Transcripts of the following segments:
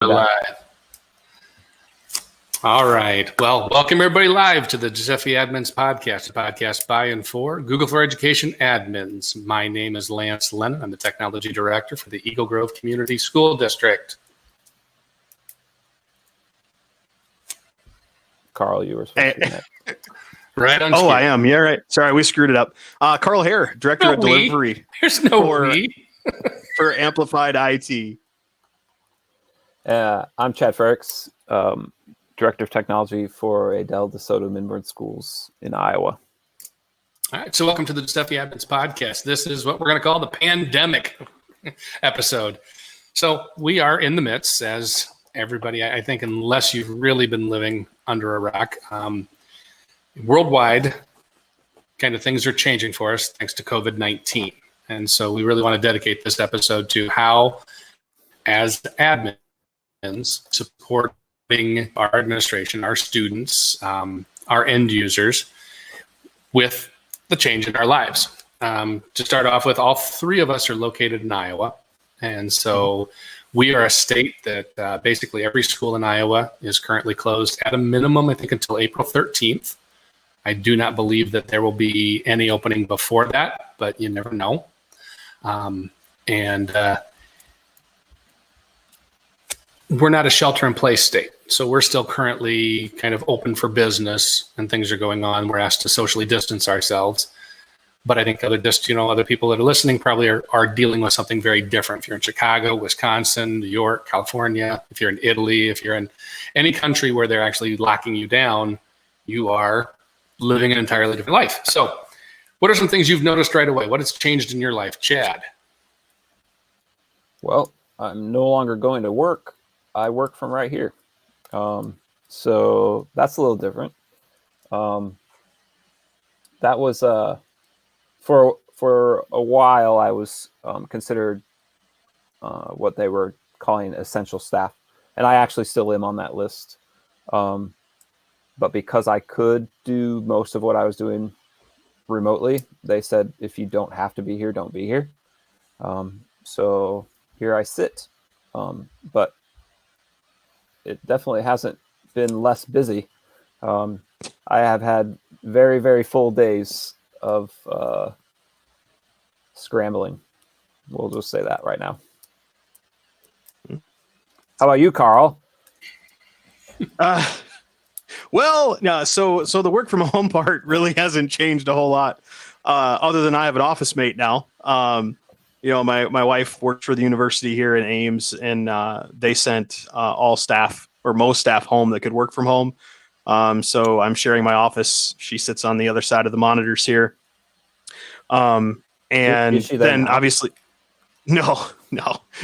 live. All right. Well, welcome everybody live to the GSFE Admins podcast, a podcast by and for Google for Education admins. My name is Lance Lennon. I'm the technology director for the Eagle Grove Community School District. Carl, you were supposed to be next. Right on. I am. Yeah, right. Sorry, we screwed it up. Carl Hare, director of delivery. There's no we. For Amplified IT. I'm Chad Ferricks, Director of Technology for Adel DeSoto Minboard Schools in Iowa. All right, so welcome to the GSFE Admins podcast. This is what we're going to call the pandemic episode. So we are in the midst, as everybody, I think, unless you've really been living under a rock, worldwide, kind of things are changing for us thanks to COVID-19. And so we really want to dedicate this episode to how, as admins, supporting our administration, our students, our end users with the change in our lives. To start off with, all three of us are located in Iowa. And so we are a state that basically every school in Iowa is currently closed at a minimum, I think, until April 13th. I do not believe that there will be any opening before that, but you never know. We're not a shelter-in-place state, so we're still currently kind of open for business and things are going on. We're asked to socially distance ourselves, but I think other people that are listening probably are dealing with something very different. If you're in Chicago, Wisconsin, New York, California, if you're in Italy, if you're in any country where they're actually locking you down, you are living an entirely different life. So what are some things you've noticed right away? What has changed in your life, Chad? Well, I'm no longer going to work. I work from right here. So that's a little different. That was for a while I was considered what they were calling essential staff, and I actually still am on that list. But because I could do most of what I was doing remotely, they said if you don't have to be here, don't be here. So here I sit. But it definitely hasn't been less busy. I have had very, very full days of scrambling. We'll just say that right now. How about you, Carl? Well, no, so the work from home part really hasn't changed a whole lot, other than I have an office mate now. My wife works for the university here in Ames, and they sent all staff or most staff home that could work from home. So I'm sharing my office. She sits on the other side of the monitors here. And then obviously, no,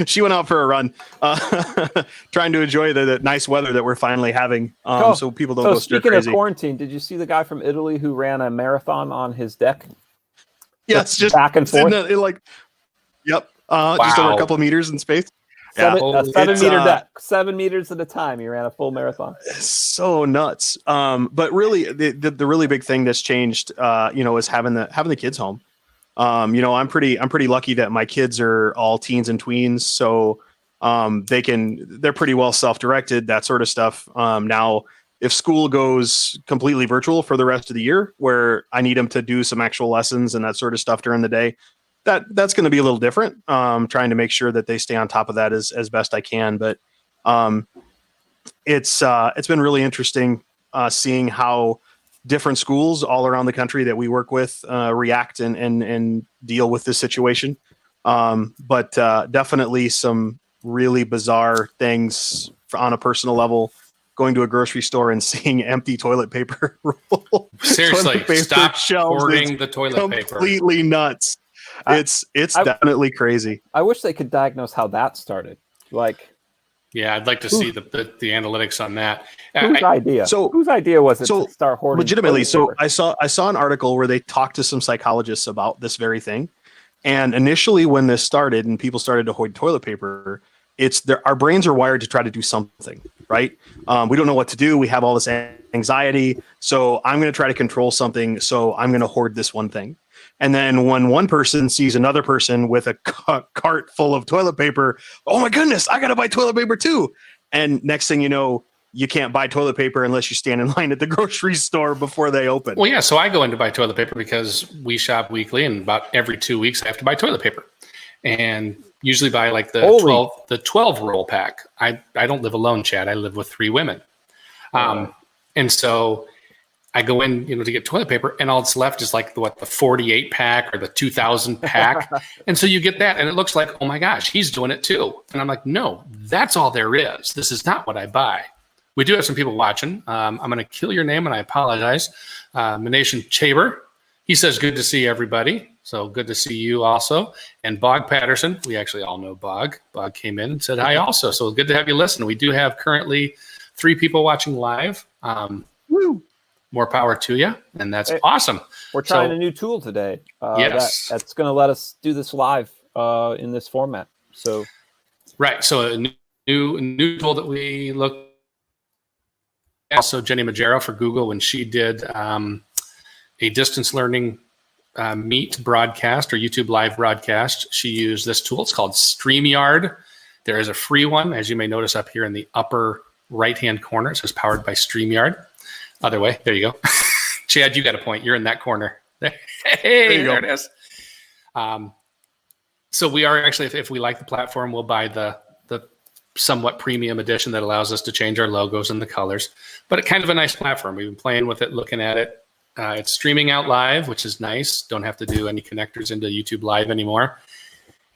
she went out for a run, trying to enjoy the nice weather that we're finally having. So people don't go stir crazy. Speaking of quarantine, did you see the guy from Italy who ran a marathon on his deck? Yeah, it's just back and forth. Yep. Just over a couple of meters in space. A 7-meter deck, 7 meters at a time. He ran a full marathon. So nuts. But really, the really big thing that's changed, is having the kids home. I'm pretty lucky that my kids are all teens and tweens, so they're pretty well self-directed, that sort of stuff. Now, if school goes completely virtual for the rest of the year, where I need them to do some actual lessons and that sort of stuff during the day, that's going to be a little different. Trying to make sure that they stay on top of that as best I can. But it's been really interesting seeing how different schools all around the country that we work with react and deal with this situation. But definitely some really bizarre things on a personal level. Going to a grocery store and seeing empty toilet paper roll. Seriously, stop hoarding the toilet paper. Completely nuts. It's definitely crazy. I wish they could diagnose how that started. Yeah, I'd like to see the analytics on that. Whose idea? Whose idea was it to start hoarding? Legitimately, so I saw an article where they talked to some psychologists about this very thing. And initially, when this started and people started to hoard toilet paper, our brains are wired to try to do something, right? We don't know what to do. We have all this anxiety. So I'm going to try to control something. So I'm going to hoard this one thing. And then when one person sees another person with a cart full of toilet paper, oh my goodness, I got to buy toilet paper too. And next thing you know, you can't buy toilet paper unless you stand in line at the grocery store before they open. Well, yeah. So I go in to buy toilet paper because we shop weekly, and about every 2 weeks I have to buy toilet paper, and usually buy like the Holy. 12 roll pack. I don't live alone, Chad. I live with 3 women, and so I go in, to get toilet paper, and all that's left is like the 48 pack or the 2000 pack, and so you get that, and it looks like, oh my gosh, he's doing it too, and I'm like, no, that's all there is. This is not what I buy. We do have some people watching. I'm going to kill your name, and I apologize. Manation Chaber, he says, good to see everybody. So good to see you also. And Bog Patterson, we actually all know Bog. Bog came in and said hi also. So good to have you listen. We do have currently 3 people watching live. Woo. More power to you, and that's awesome. We're trying a new tool today. Yes. That's going to let us do this live in this format. So, right. So a new tool that we look. Also, Jenny Majera for Google, when she did a distance learning Meet broadcast or YouTube live broadcast, she used this tool. It's called StreamYard. There is a free one, as you may notice up here in the upper right-hand corner. It says powered by StreamYard. Other way, there you go. Chad, you got a point. You're in that corner. Hey, there it is. So we are actually, if we like the platform, we'll buy the somewhat premium edition that allows us to change our logos and the colors. But it's kind of a nice platform. We've been playing with it, looking at it. It's streaming out live, which is nice. Don't have to do any connectors into YouTube Live anymore.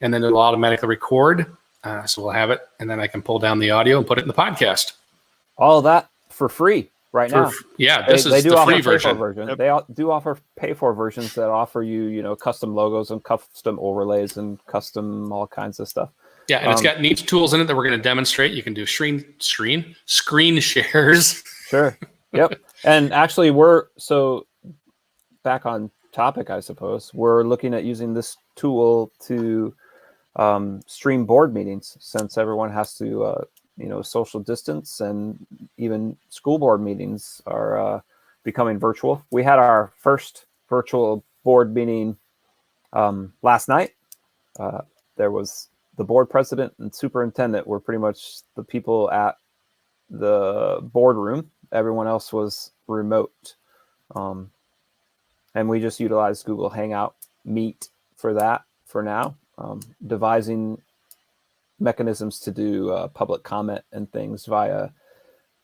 And then it'll automatically record. So we'll have it. And then I can pull down the audio and put it in the podcast. All of that for free right now. Yeah, this is the free version. Yep. They do offer pay-for versions that offer you, custom logos and custom overlays and custom all kinds of stuff. Yeah, and it's got neat tools in it that we're going to demonstrate. You can do screen shares. Sure. Yep. And actually, so back on topic, I suppose. We're looking at using this tool to stream board meetings, since everyone has to, social distance, and even school board meetings are becoming virtual. We had our first virtual board meeting last night. There was the board president and superintendent were pretty much the people at the boardroom. Everyone else was remote. And we just utilized Google Hangout Meet for that for now, devising mechanisms to do public comment and things via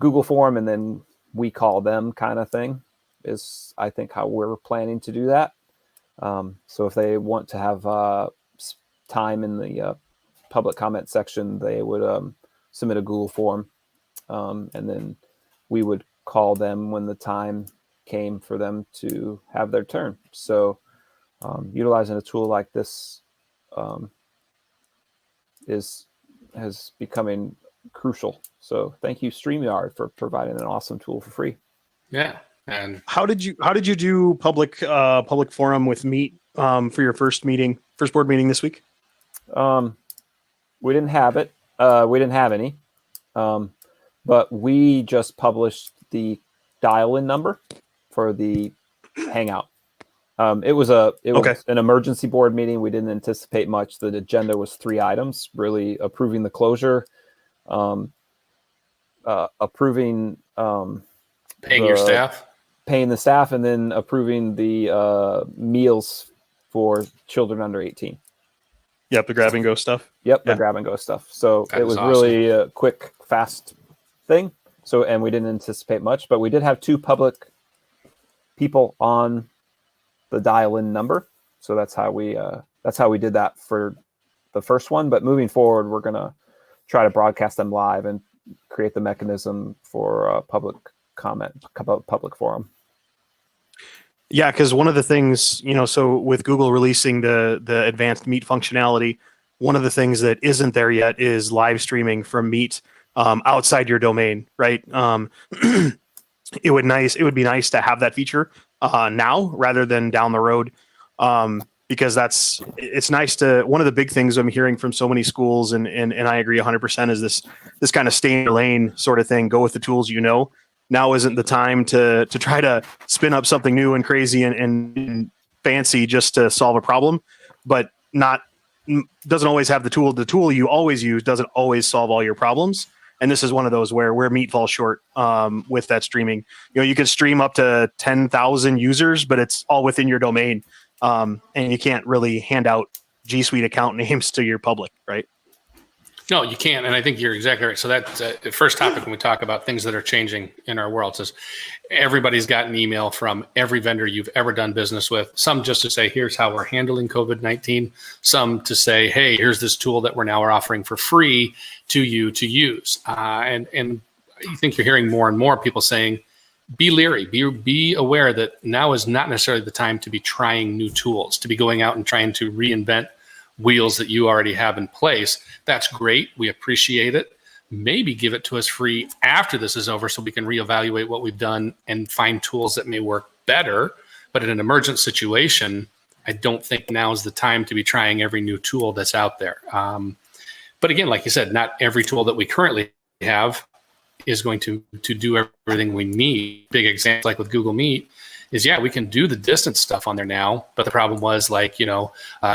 Google Form, and then we call them kind of thing is, I think, how we're planning to do that. So if they want to have time in the public comment section, they would submit a Google form, and then we would call them when the time came for them to have their turn. So utilizing a tool like this has becoming crucial. So thank you, StreamYard, for providing an awesome tool for free. Yeah. And how did you do public forum with Meet for your first board meeting this week? We didn't have it. We didn't have any. But we just published the dial-in number for the Hangout. It was an emergency board meeting. We didn't anticipate much. The agenda was 3 items: really approving the closure, approving paying the staff, and then approving the meals for children under 18. Yep, the grab and go stuff. Yep, the grab and go stuff. So it was awesome. Really a quick, fast thing. So, and we didn't anticipate much, but we did have 2 public people on the dial-in number. So that's how we did that for the first one. But moving forward, we're gonna try to broadcast them live and create the mechanism for public comment, public forum. Yeah, because one of the things, so with Google releasing the advanced Meet functionality, one of the things that isn't there yet is live streaming from Meet outside your domain, right? It would be nice to have that feature now rather than down the road, because it's nice to. One of the big things I'm hearing from so many schools, and I agree 100%, is this kind of stay in your lane sort of thing. Go with the tools you know. Now isn't the time to try to spin up something new and crazy and fancy just to solve a problem, but doesn't always have the tool. The tool you always use doesn't always solve all your problems. And this is one of those where Meet falls short with that streaming. You can stream up to 10,000 users, but it's all within your domain. And you can't really hand out G Suite account names to your public, right? No, you can't. And I think you're exactly right. So that's the first topic when we talk about things that are changing in our world is everybody's got an email from every vendor you've ever done business with. Some just to say, here's how we're handling COVID-19. Some to say, hey, here's this tool that we're now offering for free to you to use. And I think you're hearing more and more people saying, be leery, be aware that now is not necessarily the time to be trying new tools, to be going out and trying to reinvent wheels that you already have in place. That's great. We appreciate it. Maybe give it to us free after this is over so we can reevaluate what we've done and find tools that may work better. But in an emergent situation, I don't think now is the time to be trying every new tool that's out there. But again, like you said, not every tool that we currently have is going to do everything we need. Big examples like with Google Meet is, we can do the distance stuff on there now, but the problem was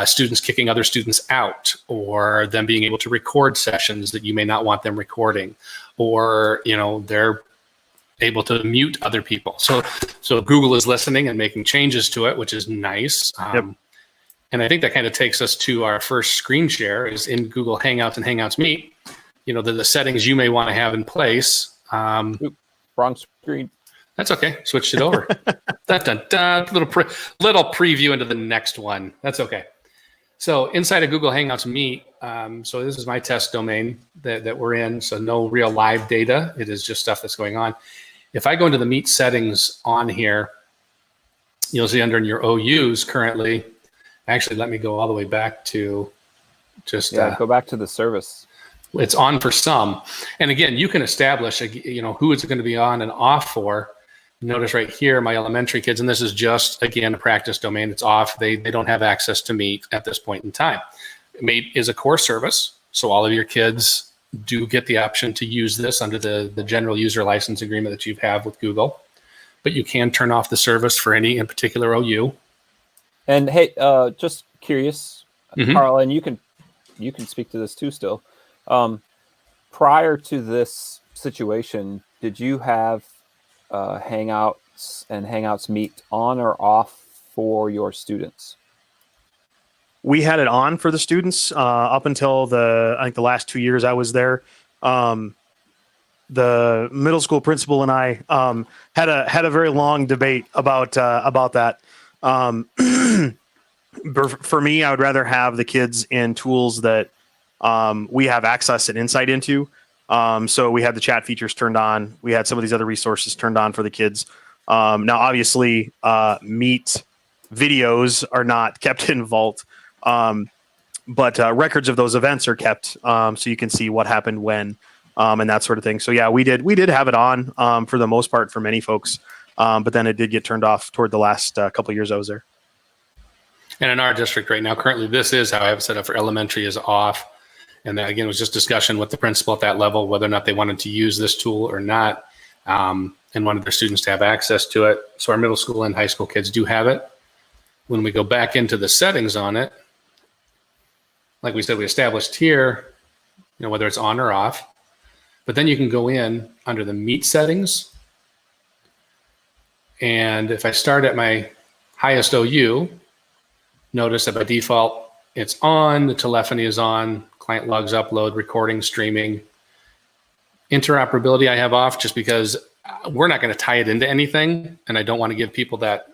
students kicking other students out, or them being able to record sessions that you may not want them recording, or, they're able to mute other people. So Google is listening and making changes to it, which is nice. Yep. And I think that kind of takes us to our first screen share is in Google Hangouts and Hangouts Meet, the settings you may want to have in place. Wrong screen. That's okay. Switched it over. Dun, dun, dun. Little preview into the next one. That's okay. So inside of Google Hangouts Meet, so this is my test domain that we're in. So no real live data. It is just stuff that's going on. If I go into the Meet settings on here, you'll see under your OUs currently. Actually, let me go all the way back to just go back to the service. It's on for some. And again, you can establish, who it's going to be on and off for. Notice right here, my elementary kids, and this is just, again, a practice domain. It's off. They don't have access to Meet at this point in time. Meet is a core service, so all of your kids do get the option to use this under the general user license agreement that you have with Google. But you can turn off the service for any in particular OU. And hey, just curious, Carl, and you can speak to this too still. Prior to this situation, did you have Hangouts and Hangouts Meet on or off for your students? We had it on for the students up until I think the last 2 years I was there. The middle school principal and I had a very long debate about that. For me, I would rather have the kids in tools that we have access and insight into. So we had the chat features turned on. We had some of these other resources turned on for the kids. Now, obviously, Meet videos are not kept in Vault, but records of those events are kept, so you can see what happened when, and that sort of thing. So yeah, we did have it on for the most part for many folks, but then it did get turned off toward the last couple of years I was there. And in our district right now, currently, this is how I have it set up for elementary is off. And then again, it was just discussion with the principal at that level, whether or not they wanted to use this tool or not, and wanted their students to have access to it. So our middle school and high school kids do have it. When we go back into the settings on it, like we said, we established here, whether it's on or off. But then you can go in under the Meet settings. And if I start at my highest OU, notice that by default, it's on, the telephony is on, client logs upload, recording, streaming. Interoperability I have off just because we're not going to tie it into anything, and I don't want to give people that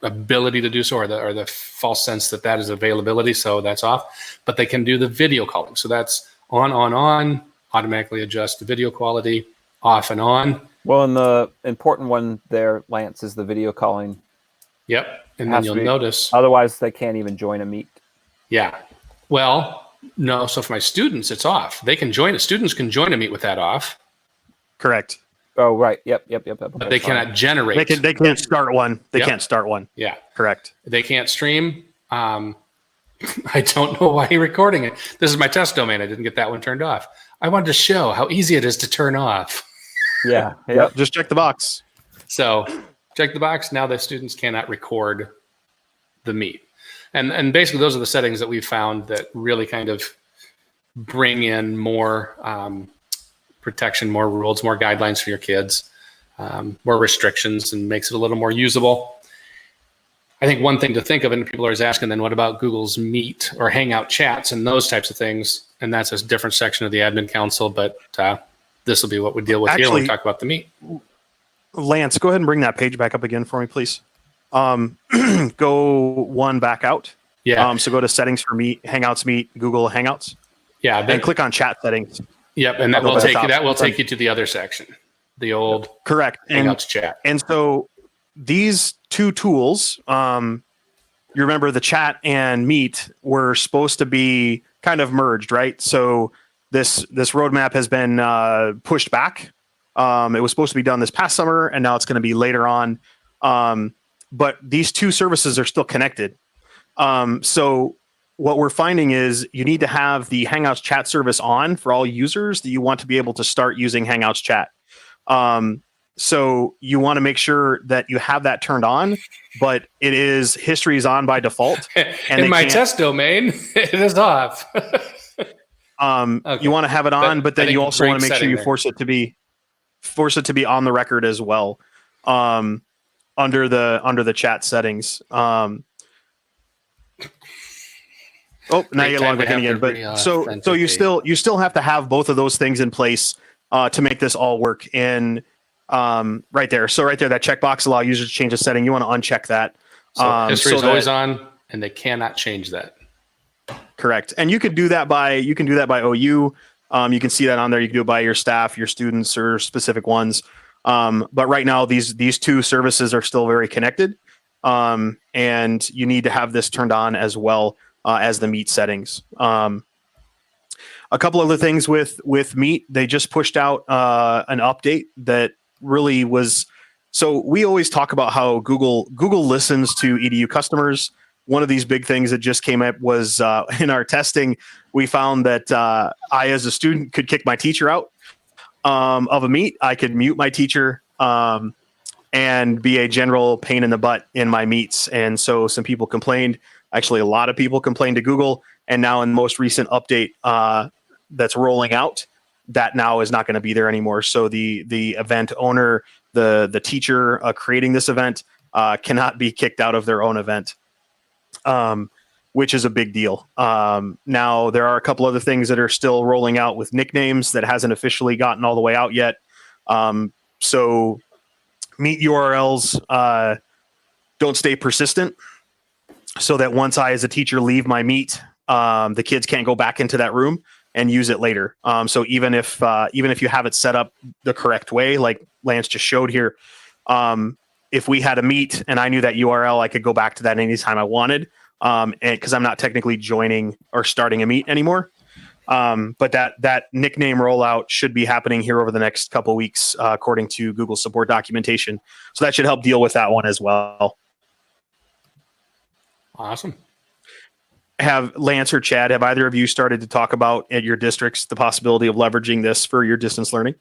ability to do so, or the false sense that is availability, so that's off. But they can do the video calling. So that's on, automatically adjust the video quality, off and on. Well, and the important one there, Lance, is the video calling. Yep, and then you'll notice. Otherwise, they can't even join a Meet. Yeah, well, no, so for my students, it's off. They can join it. Students can join a Meet with that off. Correct. Oh, right. Yep. But they cannot generate. They can't start one. They can't start one. Yeah. Correct. They can't stream. I don't know why you're recording it. This is my test domain. I didn't get that one turned off. I wanted to show how easy it is to turn off. Yeah. Yep. Just check the box. So check the box. Now the students cannot record the Meet. And basically those are the settings that we've found that really kind of bring in more protection, more rules, more guidelines for your kids, more restrictions, and makes it a little more usable. I think one thing to think of, and people are always asking, then what about Google's Meet or Hangout chats and those types of things? And that's a different section of the admin council, but this will be what we deal with here when we talk about the Meet. Lance, go ahead and bring that page back up again for me, please. Go one back out. Yeah. So go to settings for Meet, Hangouts Meet, Google Hangouts. Yeah. And click on chat settings. Yep. And that will take you to the other section, the old correct Hangouts chat. And so these two tools, you remember the chat and Meet were supposed to be kind of merged, right? So this roadmap has been pushed back. It was supposed to be done this past summer, and now it's going to be later on. But these two services are still connected. So what we're finding is you need to have the Hangouts chat service on for all users that you want to be able to start using Hangouts chat. So you want to make sure that you have that turned on, but history is on by default. And in my test domain, it is off. Okay. You want to have it on, but then you also want to make sure you force it to be on the record as well, under the chat settings. Now you're logged back in again. But so you still have to have both of those things in place to make this all work. And right there, that checkbox allow users to change the setting. You want to uncheck that. So history is always on, and they cannot change that. Correct. And you could do that by OU. You can see that on there. You can do it by your staff, your students, or specific ones. But right now, these two services are still very connected, and you need to have this turned on as well as the Meet settings. A couple other things with Meet, they just pushed out an update that really was. So we always talk about how Google listens to EDU customers. One of these big things that just came up was in our testing, we found that I, as a student, could kick my teacher out of a Meet. I could mute my teacher and be a general pain in the butt in my Meets. And so some people complained. Actually, a lot of people complained to Google. And now in the most recent update that's rolling out, that now is not going to be there anymore. So the event owner, the teacher creating this event cannot be kicked out of their own event. Which is a big deal. Now, there are a couple other things that are still rolling out with nicknames that hasn't officially gotten all the way out yet. So Meet URLs don't stay persistent, so that once I, as a teacher, leave my Meet, the kids can't go back into that room and use it later. So even if you have it set up the correct way, like Lance just showed here, if we had a Meet and I knew that URL, I could go back to that anytime I wanted, and because I'm not technically joining or starting a Meet anymore. But that nickname rollout should be happening here over the next couple of weeks, according to Google support documentation. So that should help deal with that one as well. Awesome. Have Lance or Chad, have either of you started to talk about at your districts the possibility of leveraging this for your distance learning?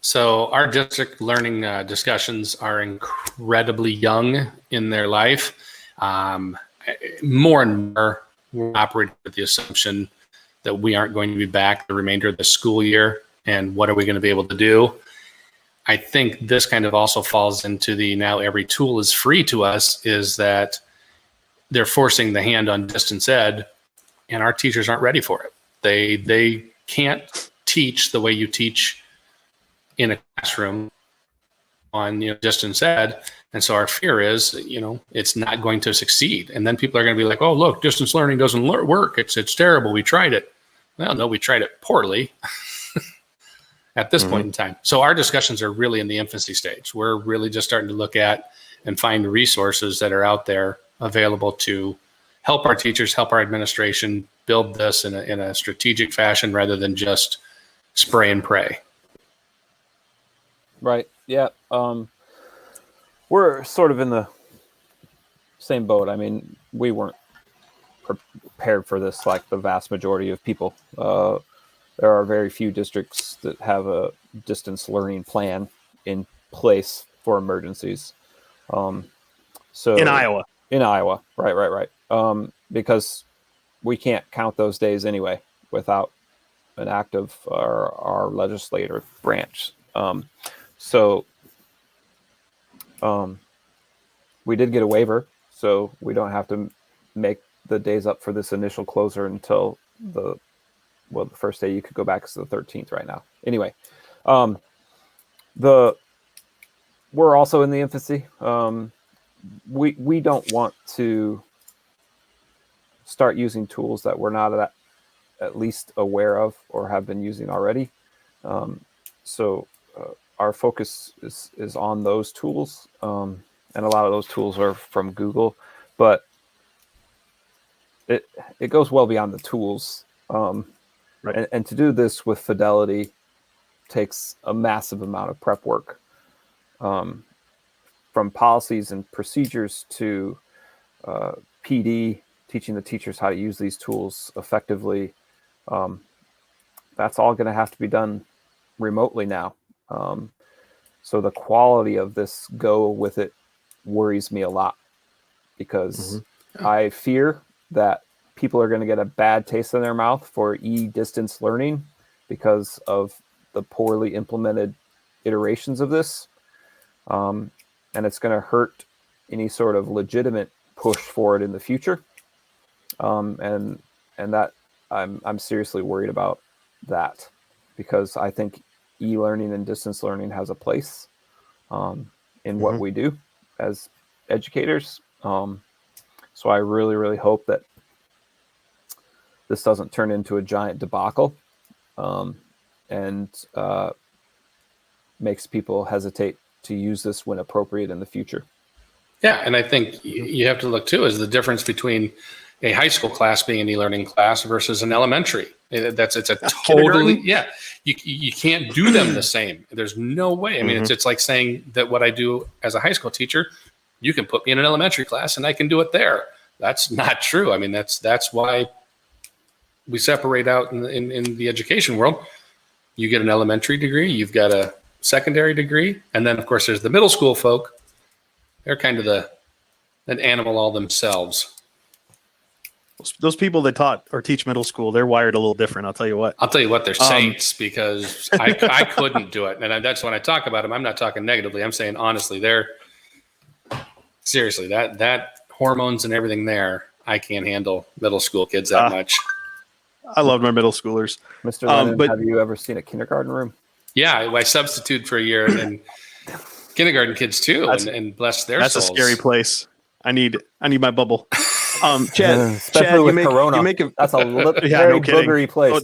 So our district learning discussions are incredibly young in their life. More and more, we're operating with the assumption that we aren't going to be back the remainder of the school year. And what are we going to be able to do? I think this kind of also falls into the now every tool is free to us, is that they're forcing the hand on distance ed, and our teachers aren't ready for it. They can't teach the way you teach in a classroom on distance ed. And so our fear is, it's not going to succeed. And then people are going to be like, oh, look, distance learning doesn't work. It's terrible. We tried it. Well, no, we tried it poorly at this point in time. So our discussions are really in the infancy stage. We're really just starting to look at and find resources that are out there available to help our teachers, help our administration build this in a strategic fashion rather than just spray and pray. Right. Yeah. We're sort of in the same boat. I mean, we weren't prepared for this like the vast majority of people. There are very few districts that have a distance learning plan in place for emergencies. So in Iowa. Right. Because we can't count those days anyway without an act of our legislative branch. So we did get a waiver, so we don't have to make the days up for this initial closure until the first day you could go back is the 13th right now. Anyway, we're also in the infancy. We don't want to start using tools that we're not at least aware of or have been using already. So our focus is on those tools, and a lot of those tools are from Google, but it goes well beyond the tools. Right. And to do this with fidelity takes a massive amount of prep work, from policies and procedures to PD, teaching the teachers how to use these tools effectively. That's all going to have to be done remotely now. So the quality of this go with it worries me a lot, because I fear that people are going to get a bad taste in their mouth for distance learning because of the poorly implemented iterations of this. And it's going to hurt any sort of legitimate push for it in the future. And that I'm seriously worried about that, because I think e-learning and distance learning has a place in what we do as educators. So I really, really hope that this doesn't turn into a giant debacle and makes people hesitate to use this when appropriate in the future. Yeah, and I think you have to look too is the difference between a high school class being an e-learning class versus an elementary. It's a totally you can't do them the same. There's no way. I mean, it's like saying that what I do as a high school teacher, you can put me in an elementary class and I can do it there. That's not true. I mean, that's why we separate out in the education world. You get an elementary degree, you've got a secondary degree, and then of course there's the middle school folk. They're kind of an animal all themselves. Those people that taught or teach middle school, they're wired a little different. I'll tell you what. They're saints, because I couldn't do it. And that's when I talk about them, I'm not talking negatively. I'm saying honestly, seriously, that hormones and everything there, I can't handle middle school kids that much. I love my middle schoolers. Mr. Lennon, have you ever seen a kindergarten room? Yeah, I substitute for a year and kindergarten kids too, and bless their souls. That's a scary place. I need my bubble. Chad, especially with Corona, that's a very boogery place.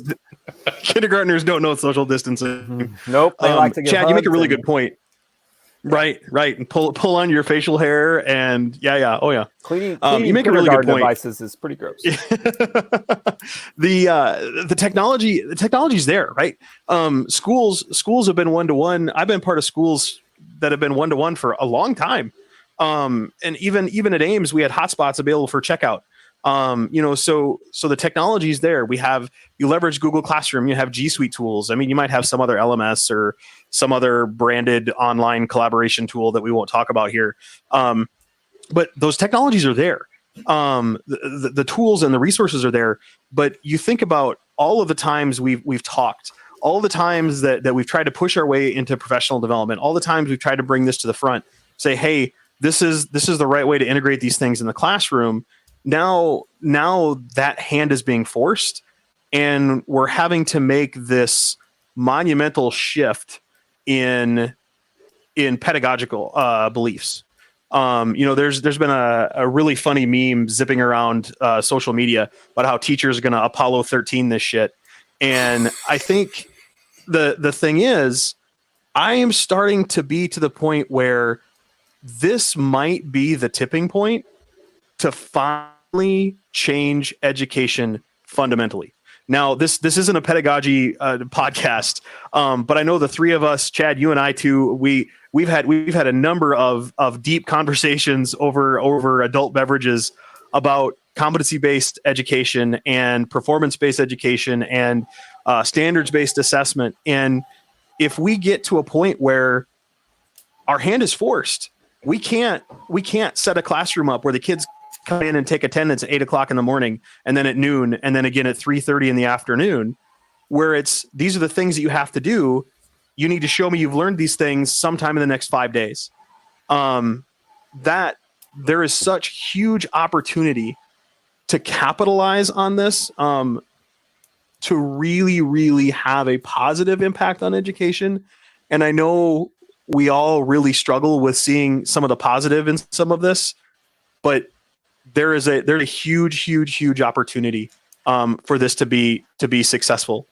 Kindergartners don't know social distancing. Nope. They like to get Chad, you make a really good point. Right. And pull on your facial hair and oh yeah. Cleaning you make a really good point. Devices is pretty gross. The technology's there, right? Schools have been one-to-one. I've been part of schools that have been one-to-one for a long time. And even at Ames, we had hotspots available for checkout. So the technology is there. You leverage Google Classroom, you have G Suite tools. I mean, you might have some other LMS or some other branded online collaboration tool that we won't talk about here. But those technologies are there. The tools and the resources are there. But you think about all of the times we've talked, all the times that we've tried to push our way into professional development, all the times we've tried to bring this to the front, say, hey, this is the right way to integrate these things in the classroom. Now that hand is being forced, and we're having to make this monumental shift in pedagogical beliefs. There's been a really funny meme zipping around social media about how teachers are going to Apollo 13 this shit. And I think the thing is, I am starting to be to the point where this might be the tipping point to finally change education fundamentally. Now, this isn't a pedagogy podcast, but I know the three of us, Chad, you and I too, we've had a number of deep conversations over adult beverages about competency-based education and performance-based education and standards-based assessment. And if we get to a point where our hand is forced, we can't set a classroom up where the kids come in and take attendance at 8 o'clock in the morning, and then at noon, and then again at 3:30 in the afternoon. where these are the things that you have to do. You need to show me you've learned these things sometime in the next 5 days. That there is such huge opportunity to capitalize on this, to really, really have a positive impact on education. And I know we all really struggle with seeing some of the positive in some of this, but there's a huge opportunity for this to be successful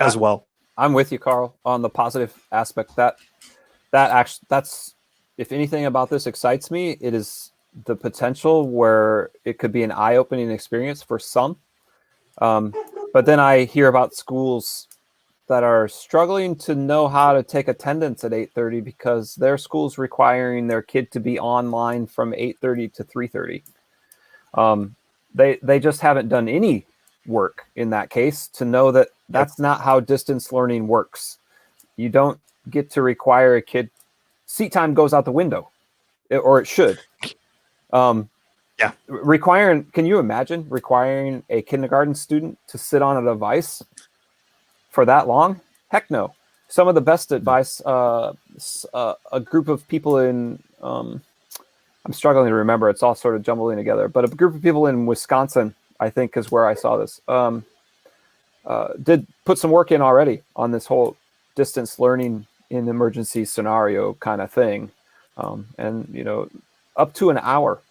as well. I'm with you, Carl, on the positive aspect. That's if anything about this excites me, it is the potential where it could be an eye-opening experience for some. But then I hear about schools that are struggling to know how to take attendance at 8:30 because their school's requiring their kid to be online from 8:30 to 3:30. They just haven't done any work in that case to know that that's not how distance learning works. You don't get to require a kid. Seat time goes out the window, or it should. Can you imagine requiring a kindergarten student to sit on a device for that long? Heck no. Some of the best advice, a group of people in, I'm struggling to remember, it's all sort of jumbling together, but a group of people in Wisconsin, I think is where I saw this, did put some work in already on this whole distance learning in emergency scenario kind of thing. And, up to an hour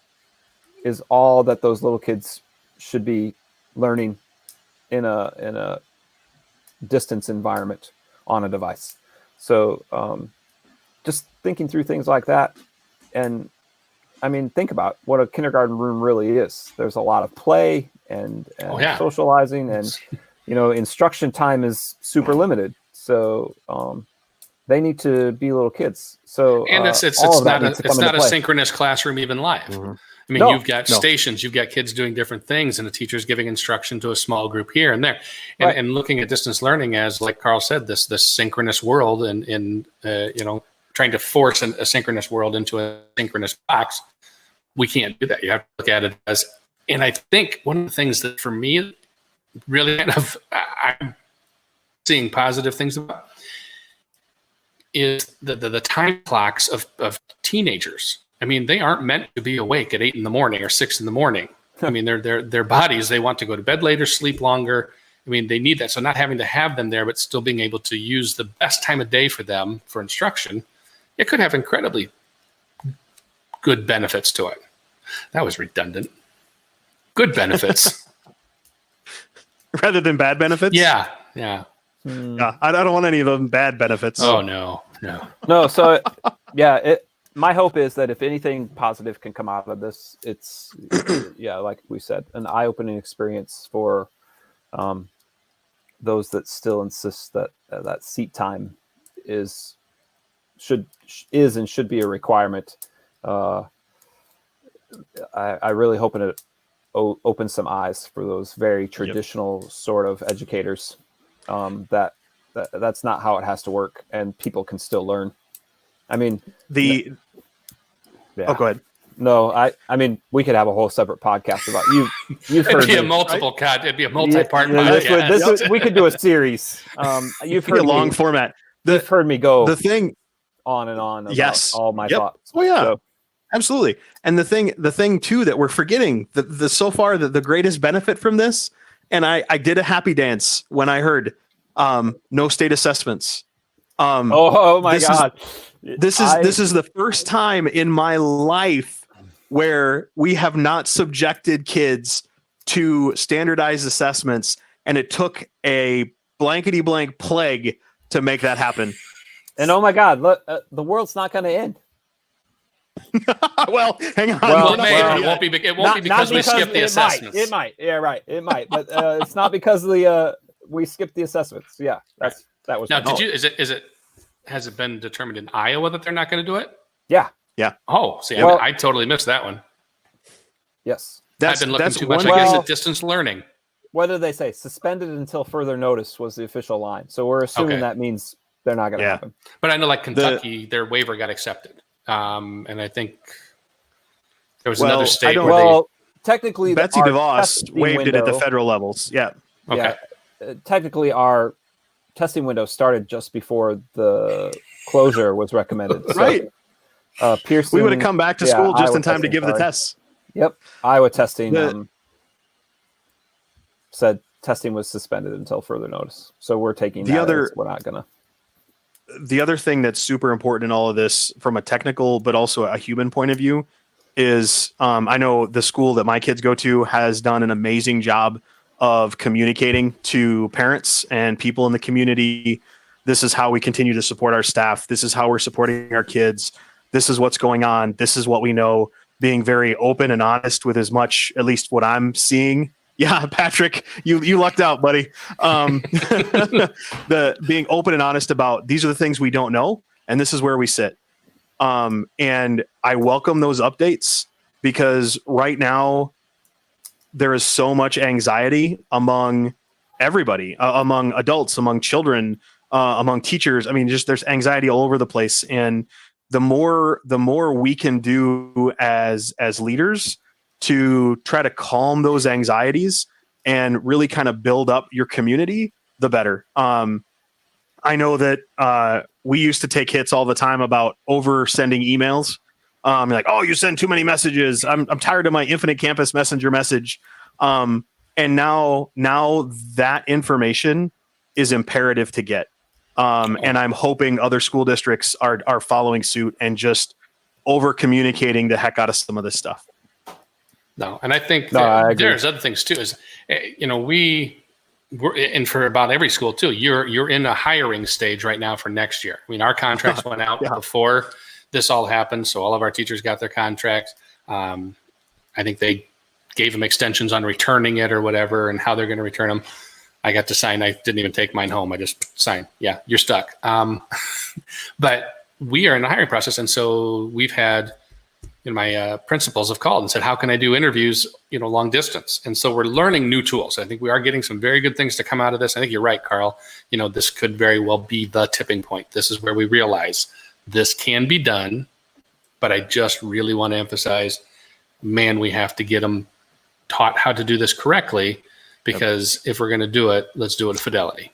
is all that those little kids should be learning in a distance environment on a device. So just thinking through things like that. And I mean, think about what a kindergarten room really is. There's a lot of play and socializing, and, instruction time is super limited. So they need to be little kids. So and it's not a synchronous classroom even live. Mm-hmm. I mean, you've got stations, you've got kids doing different things, and the teacher's giving instruction to a small group here and there. And looking at distance learning as, like Carl said, this synchronous world, and trying to force a synchronous world into a synchronous box, we can't do that. You have to look at it as, and I think one of the things that for me really kind of I'm seeing positive things about is the time clocks of teenagers. I mean, they aren't meant to be awake at 8 a.m. or 6 a.m. I mean, their bodies, they want to go to bed later, sleep longer. I mean, they need that. So not having to have them there, but still being able to use the best time of day for them for instruction, it could have incredibly good benefits to it. That was redundant. Good benefits. Rather than bad benefits? Yeah. Yeah, I don't want any of them bad benefits. Oh, no. So, my hope is that if anything positive can come out of this, it's, like we said, an eye-opening experience for those that still insist that that seat time is and should be a requirement. I really hope it opens some eyes for those very traditional sort of educators. That's not how it has to work, and people can still learn. I mean, Oh, go ahead. No, I mean, we could have a whole separate podcast about you've heard it'd be a multi-part podcast. We could do a series. You've heard a long format. You've heard me go the thing on and on about all my thoughts. Oh yeah. Absolutely. And the thing too that we're forgetting, the greatest benefit from this, and I did a happy dance when I heard no state assessments. Oh my God. This is the first time in my life where we have not subjected kids to standardized assessments, and it took a blankety blank plague to make that happen. And oh my God, look, the world's not going to end. Well, hang on. It won't be because we skipped the assessments. It might. Yeah, right. It might, but it's not because we skipped the assessments. Yeah, that was. Now, has it been determined in Iowa that they're not going to do it? Yeah. Oh, see, I totally missed that one. Yes. I've been looking too much, I guess, at distance learning. What did they say? Suspended until further notice was the official line. So we're assuming that means they're not going to happen. But I know, like Kentucky, their waiver got accepted. And I think there was another state technically, Betsy DeVos waived it at the federal levels. Yeah. Okay. technically our testing window started just before the closure was recommended. So, Right. Pearson, We would have come back to school just Iowa in time to testing, give the sorry. tests. Yep. Iowa testing The- said testing was suspended until further notice. So we're taking The that other- as we're not going to. The other thing that's super important in all of this from a technical but also a human point of view is I know the school that my kids go to has done an amazing job of communicating to parents and people in the community. This is how we continue to support our staff. This is how we're supporting our kids. This is what's going on. This is what we know, being very open and honest with as much, at least what I'm seeing. Yeah, Patrick, you lucked out, buddy. The being open and honest about these are the things we don't know, and this is where we sit. And I welcome those updates because right now there is so much anxiety among everybody, among adults, among children, among teachers. I mean, just there's anxiety all over the place, and the more we can do as leaders to try to calm those anxieties and really kind of build up your community, the better. I know that we used to take hits all the time about over sending emails. Like, oh, you send too many messages. I'm tired of my infinite campus messenger message. And now that information is imperative to get. And I'm hoping other school districts are following suit and just over communicating the heck out of some of this stuff. No, and I think I agree. there's other things too. Is we're and for about every school too. You're in a hiring stage right now for next year. I mean, our contracts went out before this all happened, so all of our teachers got their contracts. I think they gave them extensions on returning it or whatever, and how they're going to return them. I got to sign. I didn't even take mine home. I just signed. Yeah, you're stuck. But we are in the hiring process, and so we've had. My principals have called and said, how can I do interviews, long distance? And so we're learning new tools. I think we are getting some very good things to come out of this. I think you're right, Carl. This could very well be the tipping point. This is where we realize this can be done, but I just really want to emphasize, man, we have to get them taught how to do this correctly, because if we're going to do it, let's do it with fidelity.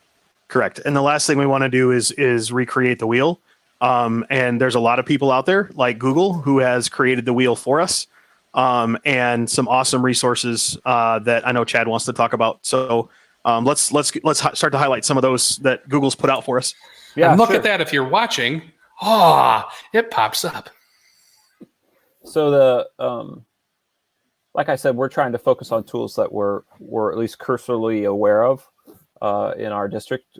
Correct. And the last thing we want to do is recreate the wheel. And there's a lot of people out there like Google who has created the wheel for us, and some awesome resources that I know Chad wants to talk about. So let's start to highlight some of those that Google's put out for us. Yeah, and look at that if you're watching. It pops up. So like I said, we're trying to focus on tools that we're at least cursorily aware of in our district.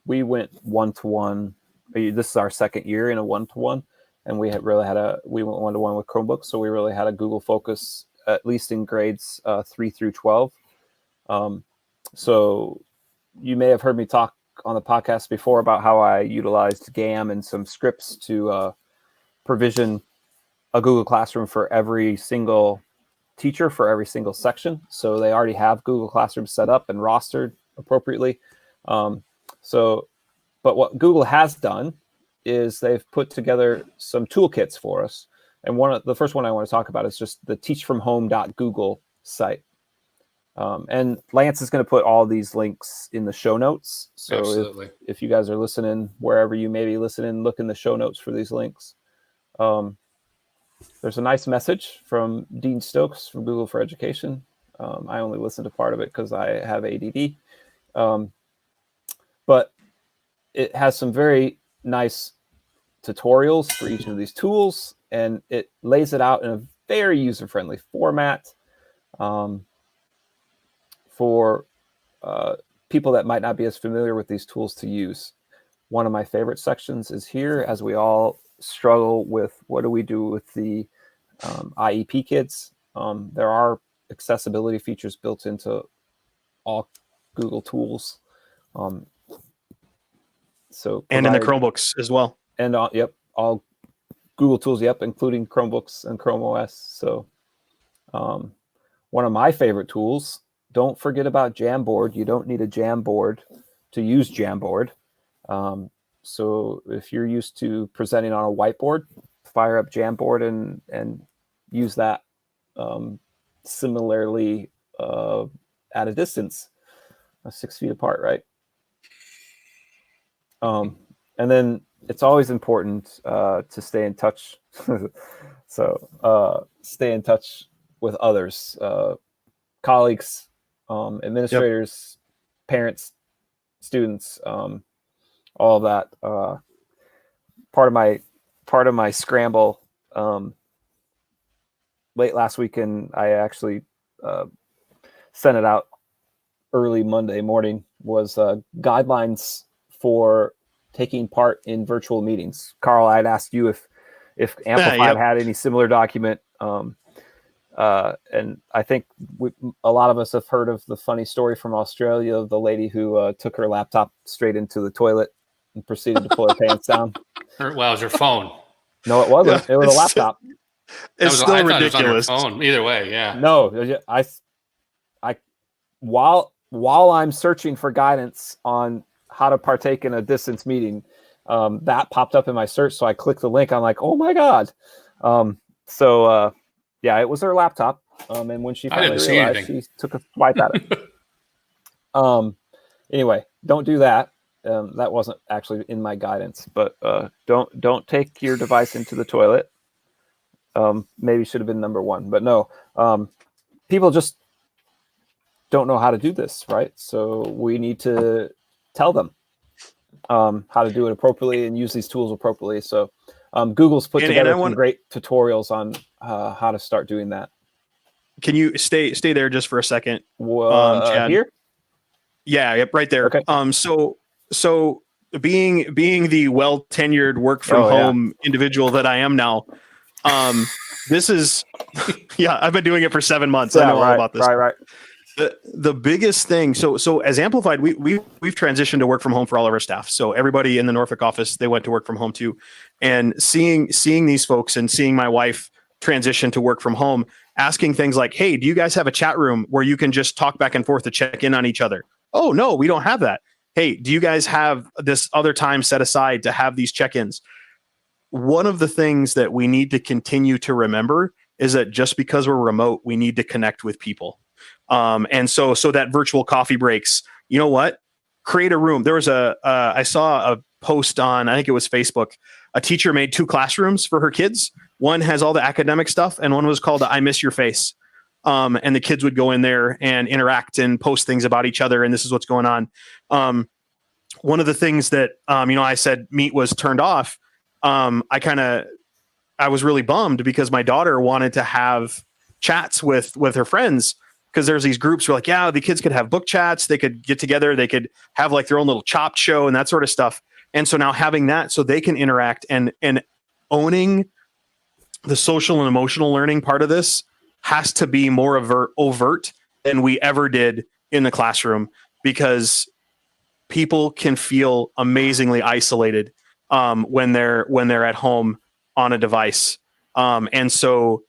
We went one-to-one. This is our second year in a one-to-one, and we went one-to-one with Chromebooks. So we really had a Google focus, at least in grades 3 through 12. So you may have heard me talk on the podcast before about how I utilized GAM and some scripts to provision a Google Classroom for every single teacher for every single section. So they already have Google Classroom set up and rostered appropriately. But what Google has done is they've put together some toolkits for us. And the first one I want to talk about is just the teachfromhome.google site. And Lance is going to put all these links in the show notes. So if you guys are listening, wherever you may be listening, look in the show notes for these links. There's a nice message from Dean Stokes from Google for Education. I only listened to part of it because I have ADD. But it has some very nice tutorials for each of these tools, and it lays it out in a very user-friendly format for people that might not be as familiar with these tools to use. One of my favorite sections is here, as we all struggle with what do we do with the IEP kids. There are accessibility features built into all Google tools. And in the Chromebooks as well. And all Google tools, including Chromebooks and Chrome OS. So one of my favorite tools, don't forget about Jamboard. You don't need a Jamboard to use Jamboard. So if you're used to presenting on a whiteboard, fire up Jamboard and use that similarly at a distance. 6 feet apart, right? And then it's always important to stay in touch. So stay in touch with others, colleagues, administrators, parents, students, all of that. Part of my scramble late last weekend, I actually sent it out early Monday morning, was guidelines for taking part in virtual meetings. Carl, I'd asked you if Amplified had any similar document. And I think a lot of us have heard of the funny story from Australia of the lady who took her laptop straight into the toilet and proceeded to pull her pants down. Well, it was her phone. No, it wasn't. It was a laptop. It's still ridiculous. It was on her phone. Either way, yeah. No, I while I'm searching for guidance on how to partake in a distance meeting, that popped up in my search. So I clicked the link. I'm like, oh my God. Yeah, it was her laptop. And when she finally realized, she took a swipe at it. Anyway, don't do that. That wasn't actually in my guidance, but don't take your device into the toilet. Maybe should have been number one, but no. People just don't know how to do this, right? So we need to tell them how to do it appropriately and use these tools appropriately. So Google's put together some great tutorials on how to start doing that. Can you stay there just for a second? Chad? Here? Yeah, yep, right there. Okay. So being the well tenured work from home individual that I am now, this is I've been doing it for 7 months. I know all about this. Right. The biggest thing, so as Amplified, we've transitioned to work from home for all of our staff. So everybody in the Norfolk office, they went to work from home too. And seeing these folks and seeing my wife transition to work from home, asking things like, hey, do you guys have a chat room where you can just talk back and forth to check in on each other? Oh, no, we don't have that. Hey, do you guys have this other time set aside to have these check-ins? One of the things that we need to continue to remember is that just because we're remote, we need to connect with people. And so that virtual coffee breaks, you know what? Create a room. There was I saw a post on, I think it was Facebook. A teacher made 2 classrooms for her kids. One has all the academic stuff, and one was called I Miss Your Face. And the kids would go in there and interact and post things about each other. And this is what's going on. One of the things that, I said Meet was turned off. I was really bummed because my daughter wanted to have chats with her friends, because there's these groups where like, yeah, the kids could have book chats. They could get together. They could have like their own little Chopped show and that sort of stuff. And so now having that so they can interact and owning the social and emotional learning part of this has to be more overt than we ever did in the classroom, because people can feel amazingly isolated when they're at home on a device. And so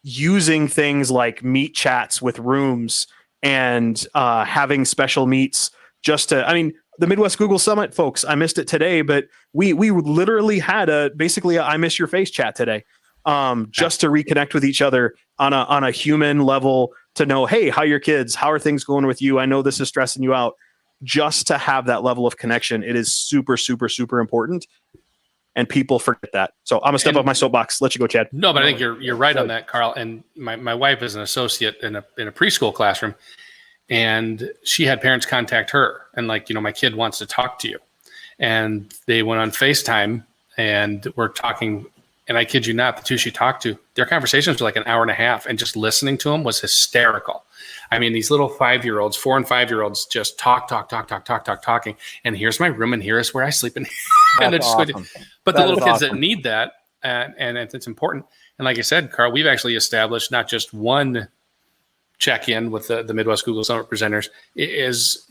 using things like Meet chats with rooms and having special meets the Midwest Google Summit folks, I missed it today, but we literally had basically a I Miss Your Face chat today. Just to reconnect with each other on a human level, to know, hey, how are your kids? How are things going with you? I know this is stressing you out. Just to have that level of connection, it is super, super, super important. And people forget that. So I'm gonna step off my soapbox. Let you go, Chad. No, but I think you're right on that, Carl. And my wife is an associate in a preschool classroom, and she had parents contact her and like, my kid wants to talk to you, and they went on FaceTime and were talking. And I kid you not, the 2 she talked to, their conversations were like an hour and a half, and just listening to them was hysterical. I mean, these little 5-year-olds, 4 and 5-year-olds just talking. And here's my room, and here's where I sleep. And That's awesome. But the little kids that need that, and it's important. And like I said, Carl, we've actually established not just one check-in with the Midwest Google Summit presenters. Is,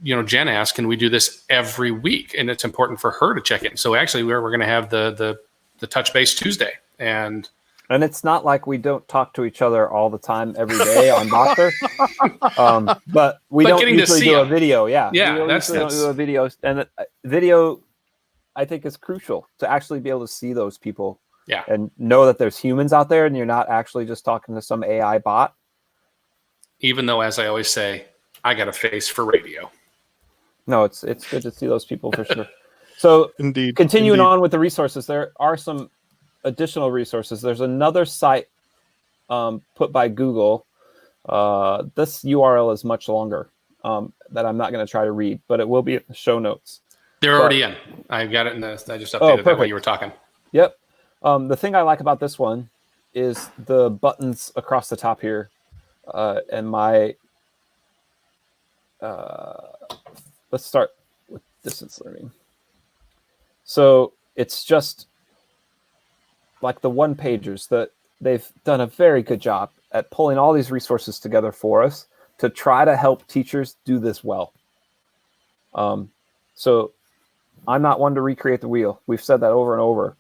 Jen asked, can we do this every week? And it's important for her to check in. So actually, we're going to have the Touch Base Tuesday, and it's not like we don't talk to each other all the time every day on Doctor, but we don't usually do a video. Don't do a video, and video, I think, is crucial to actually be able to see those people, and know that there's humans out there, and you're not actually just talking to some AI bot. Even though, as I always say, I got a face for radio. No, it's good to see those people for sure. So Indeed. continuing Indeed. on with the resources, there are some additional resources. There's another site put by Google. This URL is much longer that I'm not going to try to read, but it will be in the show notes. They're already in. I got it in the. I just updated that while you were talking. Yep. The thing I like about this one is the buttons across the top here, and my. Let's start with distance learning. So it's just like the one pagers that they've done a very good job at pulling all these resources together for us to try to help teachers do this well. So I'm not one to recreate the wheel. We've said that over and over.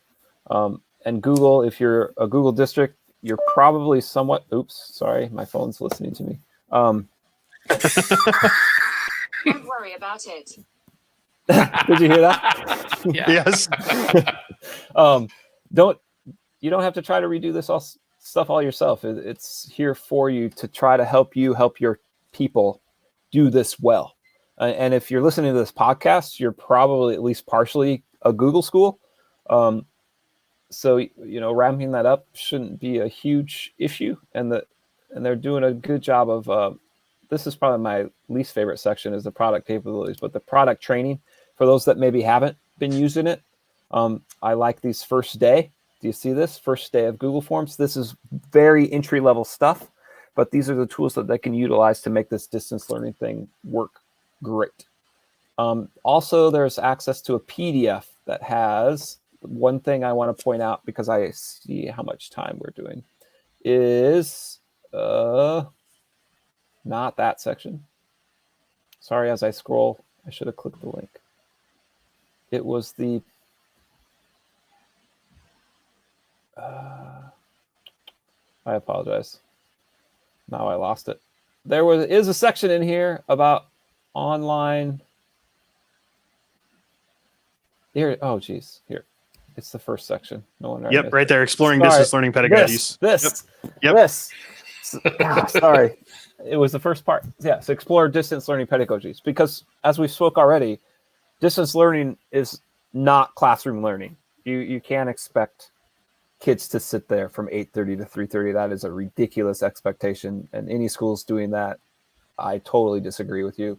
And Google, if you're a Google district, you're probably somewhat, oops, sorry, my phone's listening to me. Don't worry about it. Did you hear that? Yeah. Yes. You don't have to try to redo this stuff all yourself. It's here for you to try to help you help your people do this well. And if you're listening to this podcast, you're probably at least partially a Google school. So ramping that up shouldn't be a huge issue. And they're doing a good job of. This is probably my least favorite section is the product capabilities, but the product training for those that maybe haven't been using it. I like these first day. Do you see this first day of Google Forms? This is very entry level stuff, but these are the tools that they can utilize to make this distance learning thing work great. Also, there's access to a PDF that has one thing I want to point out because I see how much time we're doing is not that section. Sorry, as I scroll, I should have clicked the link. It was the I apologize. Now I lost it. There is a section in here about online. Here, oh geez, here. It's the first section. No wonder. Yep, right there. Exploring Sorry. distance learning pedagogies. This. Sorry. It was the first part. Yes, explore distance learning pedagogies. Because as we spoke already, distance learning is not classroom learning. You can't expect kids to sit there from 8:30 to 3:30. That is a ridiculous expectation. And any school's doing that, I totally disagree with you.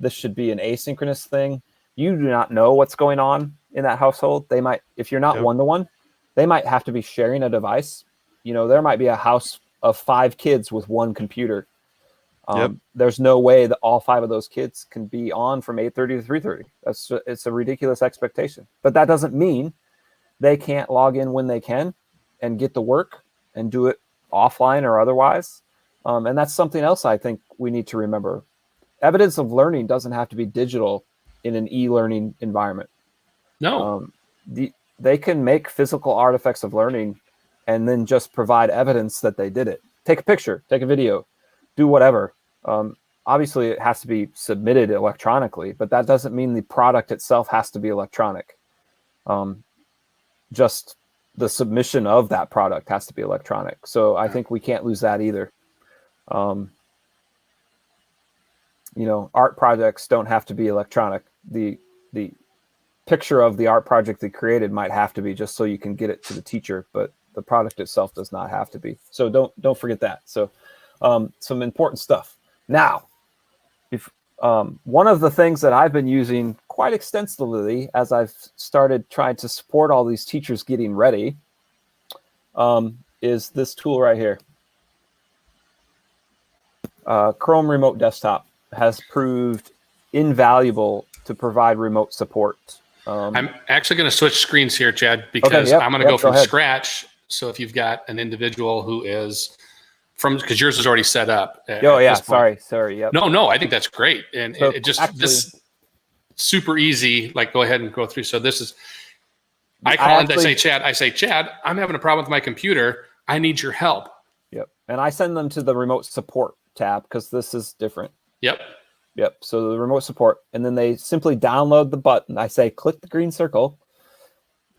This should be an asynchronous thing. You do not know what's going on in that household. They might, if you're not one-to-one, they might have to be sharing a device. There might be a house of 5 kids with one computer. There's no way that all 5 of those kids can be on from 8:30 to 3:30. It's a ridiculous expectation. But that doesn't mean they can't log in when they can and get to work and do it offline or otherwise. And that's something else I think we need to remember. Evidence of learning doesn't have to be digital in an e-learning environment. No. They can make physical artifacts of learning and then just provide evidence that they did it. Take a picture, take a video, do whatever. Obviously, it has to be submitted electronically, but that doesn't mean the product itself has to be electronic. Just the submission of that product has to be electronic. So I think we can't lose that either. Art projects don't have to be electronic. The picture of the art project they created might have to be just so you can get it to the teacher, but the product itself does not have to be. So don't forget that. So some important stuff. Now, if one of the things that I've been using quite extensively as I've started trying to support all these teachers getting ready is this tool right here. Chrome Remote Desktop has proved invaluable to provide remote support. I'm actually going to switch screens here, Chad, because I'm going to go from scratch. So if you've got an individual who is because yours is already set up. Sorry. Yep. No, I think that's great. And So it just, actually, this super easy, like go ahead and go through. So this is, I say, Chad, I'm having a problem with my computer. I need your help. Yep. And I send them to the remote support tab because this is different. Yep. So the remote support, and then they simply download the button. I say, click the green circle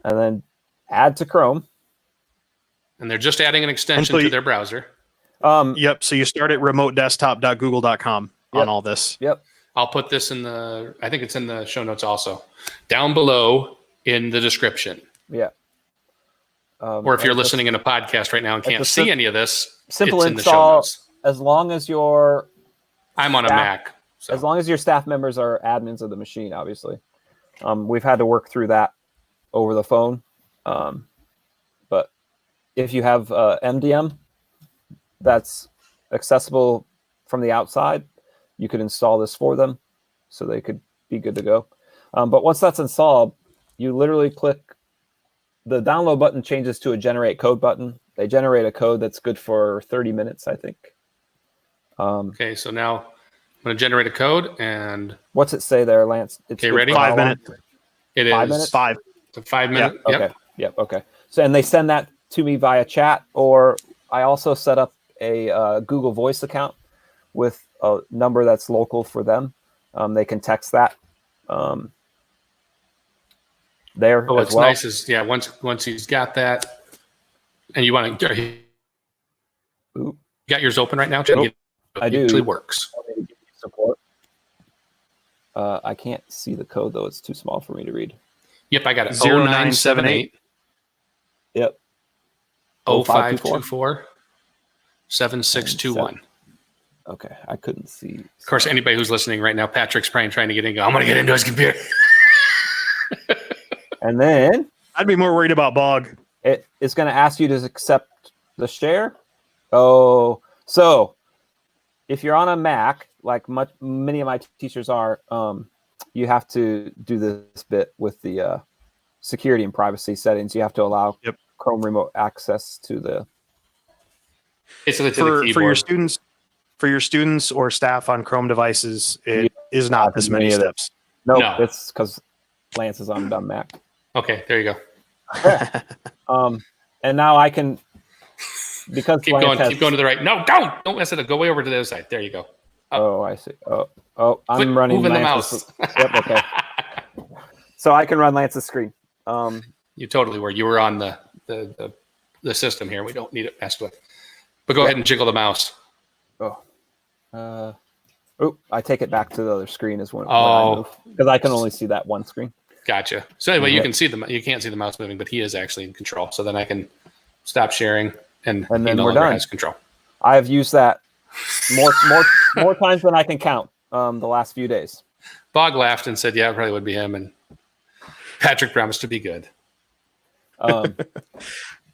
and then add to Chrome. And they're just adding an extension to their browser. So you start at remotedesktop.google.com. on all this. Yep. I'll put this I think it's in the show notes also, down below in the description. Yeah. Or if you're listening in a podcast right now and can't see any of this, simple it's in the show install, notes. as long as your I'm on a Mac. So. As long as your staff members are admins of the machine, obviously. We've had to work through that over the phone. But if you have MDM that's accessible from the outside, you could install this for them so they could be good to go. But once that's installed, you literally click the download button, changes to a generate code button. They generate a code that's good for 30 minutes, I think. Okay, so now I'm going to generate a code, and what's it say there, Lance? It's okay, ready? 5 minutes. It 5 is minutes? 5. It's a 5 minute. Yeah. Okay. Yep. Okay. So, and they send that to me via chat, or I also set up a Google Voice account with a number that's local for them. They can text that there. Oh, as what's well. nice is once he's got that, and you want to Ooh. got yours open right now, Chad? Nope. I do. It actually works. Support. I can't see the code though; it's too small for me to read. Yep, I got it. 0978. Yep. 0524 7621. Okay, I couldn't see. Of course, anybody who's listening right now, Patrick's probably trying to get in. I'm going to get into his computer. And then I'd be more worried about Bog. it's going to ask you to accept the share. Oh, so if you're on a Mac, like many of my teachers are, you have to do this bit with the security and privacy settings. You have to allow Chrome remote access to the Basically, for your students or staff on Chrome devices. It is not this many steps. No, it's because Lance is on a dumb Mac. Okay, there you go. And now I can, because keep going to the right. No, don't mess it up. Go way over to the other side. There you go. Oh, I see. Oh, I'm running moving Lance's, the mouse. Yep, okay. So I can run Lance's screen. You totally were. You were on the system here. We don't need it messed with. But go ahead and jiggle the mouse. I take it back to the other screen as when because I can only see that one screen. Gotcha. So anyway, you can see you can't see the mouse moving, but he is actually in control. So then I can stop sharing, and then he no we're longer done. has control. I've used that more times than I can count the last few days. Bog laughed and said, "Yeah, it probably would be him." And Patrick promised to be good.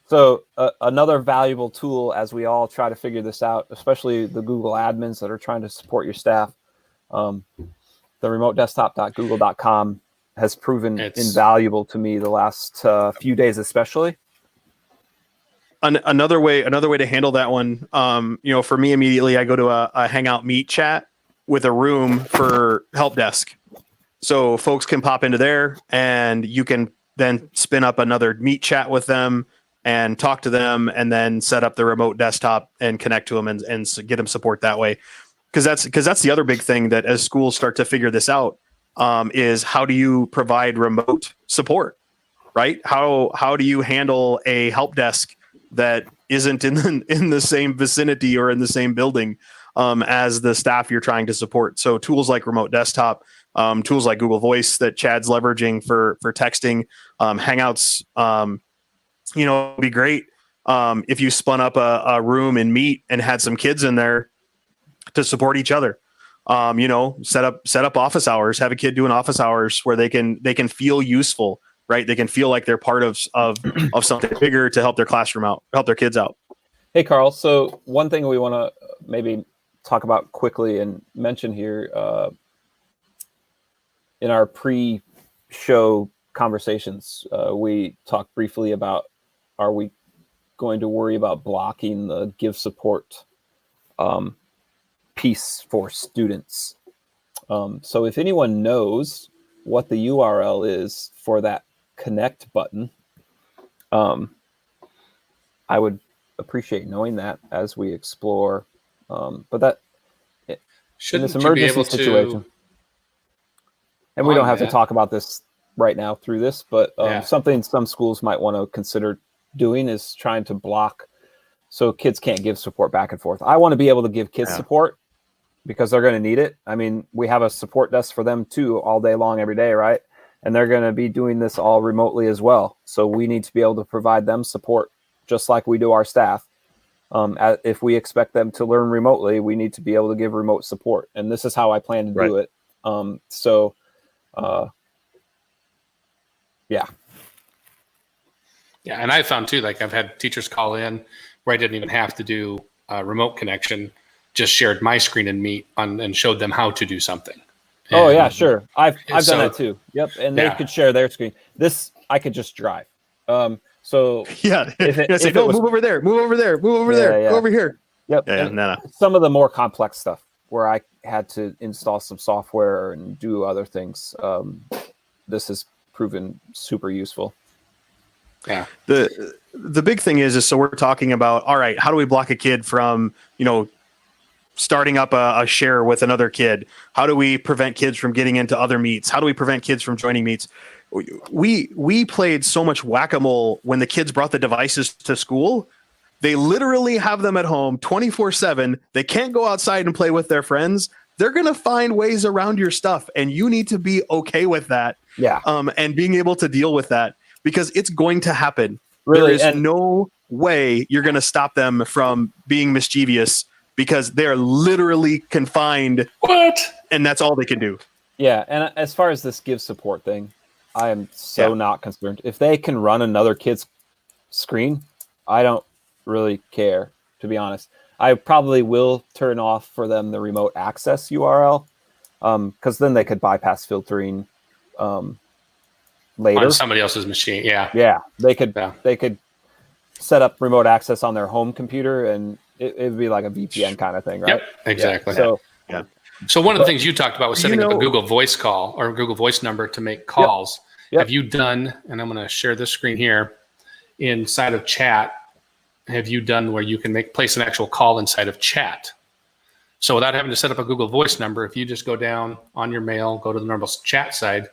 So another valuable tool as we all try to figure this out, especially the Google admins that are trying to support your staff, the remotedesktop.google.com has proven invaluable to me the last few days, especially. Another way to handle that one, for me immediately, I go to a Hangout Meet chat with a room for help desk, so folks can pop into there, and you can then spin up another Meet chat with them and talk to them, and then set up the remote desktop and connect to them and get them support that way. Because that's the other big thing that as schools start to figure this out, is how do you provide remote support, right? How do you handle a help desk that isn't in the same vicinity or in the same building as the staff you're trying to support? So tools like remote desktop, tools like Google Voice that Chad's leveraging for texting, Hangouts, it'd be great if you spun up a room in Meet and had some kids in there to support each other. Set up office hours, have a kid doing office hours where they can feel useful, right? They can feel like they're part of something bigger to help their classroom out, help their kids out. Hey, Carl. So one thing we want to maybe talk about quickly and mention here in our pre-show conversations, we talked briefly about, are we going to worry about blocking the give support piece for students? So if anyone knows what the URL is for that connect button, I would appreciate knowing that as we explore. But that in this emergency situation, and we don't have to talk about this right now through this, but something some schools might want to consider doing is trying to block so kids can't give support back and forth. I want to be able to give kids support, because they're going to need it. I mean, we have a support desk for them too, all day long, every day, right? And they're going to be doing this all remotely as well. So we need to be able to provide them support just like we do our staff. If we expect them to learn remotely, we need to be able to give remote support. And this is how I plan to do it. Yeah. Yeah, and I found too, like I've had teachers call in where I didn't even have to do a remote connection, just shared my screen and Meet and showed them how to do something. Oh yeah, And sure. I've done that too. Yep, and they could share their screen. This I could just drive. So yeah, if no, move over there, move over there, move over there, go over here. Yep. Yeah, no. Some of the more complex stuff where I had to install some software and do other things. This has proven super useful. Yeah. The big thing is so we're talking about, all right, how do we block a kid from, starting up a share with another kid? How do we prevent kids from getting into other meets? How do we prevent kids from joining meets? We played so much whack-a-mole when the kids brought the devices to school. They literally have them at home 24/7. They can't go outside and play with their friends. They're going to find ways around your stuff, and you need to be okay with that. Yeah. And being able to deal with that, because it's going to happen. Really, there is no way you're going to stop them from being mischievous, because they're literally confined. What? And that's all they can do. Yeah. And as far as this give support thing, I am so not concerned. If they can run another kid's screen, I don't really care, to be honest. I probably will turn off for them the remote access URL, because then they could bypass filtering later On somebody else's machine. Yeah. Yeah. They could set up remote access on their home computer, and it would be like a VPN kind of thing, right? Yep, exactly. Yeah. So one of the things you talked about was setting up a Google Voice call or a Google Voice number to make calls. Yep. Have you done, and I'm going to share this screen here, inside of chat, have you done where you can place an actual call inside of chat? So without having to set up a Google Voice number, if you just go down on your mail, go to the normal chat side,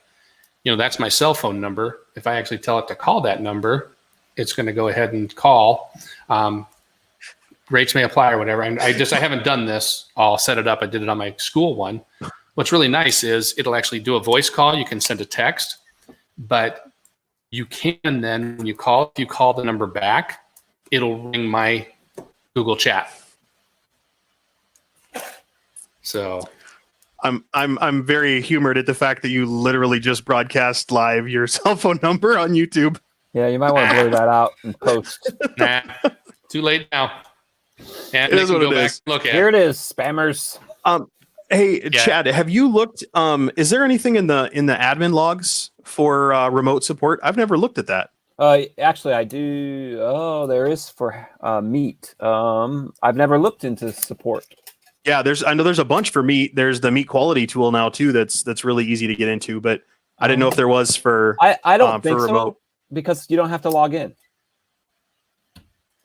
that's my cell phone number. If I actually tell it to call that number, it's going to go ahead and call. Rates may apply or whatever. And I haven't done this. I'll set it up. I did it on my school one. What's really nice is it'll actually do a voice call. You can send a text, but you can then, when you call, if you call the number back, it'll ring my Google Chat. So I'm very humored at the fact that you literally just broadcast live your cell phone number on YouTube. Yeah, you might want to blur that out and post. Nah, too late now. And it is what it is. Look at Here it is, spammers. Hey, Chad, have you looked? Is there anything in the admin logs for remote support? I've never looked at that. Actually, I do. Oh, there is for Meet. I've never looked into support. Yeah, I know there's a bunch for Meet. There's the Meet quality tool now too. That's really easy to get into, but I didn't know if there was for. I don't think for remote. So, because you don't have to log in.